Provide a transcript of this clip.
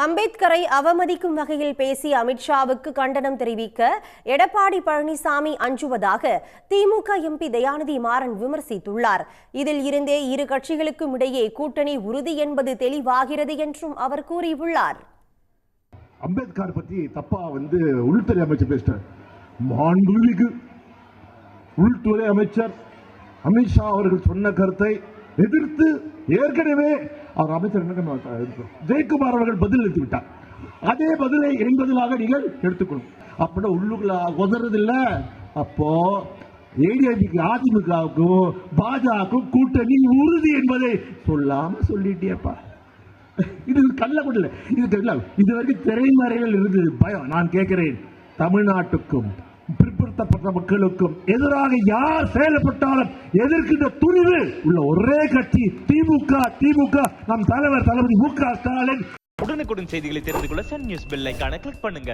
அம்பேத்கரை அவமதிக்கும் வகையில் பேசிய அமித்ஷாவுக்கு கண்டனம் தெரிவிக்க எடப்பாடி பழனிசாமி அஞ்சுவதாக திமுக எம்பி தயாநிதி மாறன் விமர்சித்துள்ளார். இதில் இருந்தே இரு கட்சிகளுக்கும் இடையே கூட்டணி உறுதி என்பது தெளிவாகிறது என்றும் அவர் கூறியுள்ளார். அம்பேத்கர் பத்தி தப்பா உள்துறை அமைச்சர் பேசிட்டார். மாண்புமிகு உள்துறை அமைச்சர் அமித்ஷா அவர்கள் சொன்ன கருத்தை எதிர்த்து ஏற்கனவே அவர் அமைச்சர் ஜெயக்குமார் அவர்கள் பதில் அளித்து விட்டார். அதே பதிலை என்பதிலாக நீங்கள் எடுத்துக்கணும். அப்படி உள்ளுக்குள்ள உதறதில்ல. அப்போ ஏடிஎம்கே அதிமுகவுக்கும் பாஜகவுக்கும் கூட்டணி உறுதி என்பதை சொல்லாம சொல்லிட்டேப்பா. இது கல்ல கொண்டல. இது வரைக்கும் திரைமறைகள் இருந்தது பயம். நான் கேட்கிறேன், தமிழ்நாட்டுக்கும் பிற்படுத்தப்பட்ட மக்களுக்கும் எதிராக யார் செயல்பட்டாலும் எதிர்க்கின்ற துணிவு உள்ள ஒரே கட்சி திமுக. நம் தலைவர் தளபதி மு க ஸ்டாலின். உடனுக்குடன் செய்திகளை தெரிந்து கொள்ள சன் நியூஸ் பெல் ஐகானை கிளிக் பண்ணுங்க.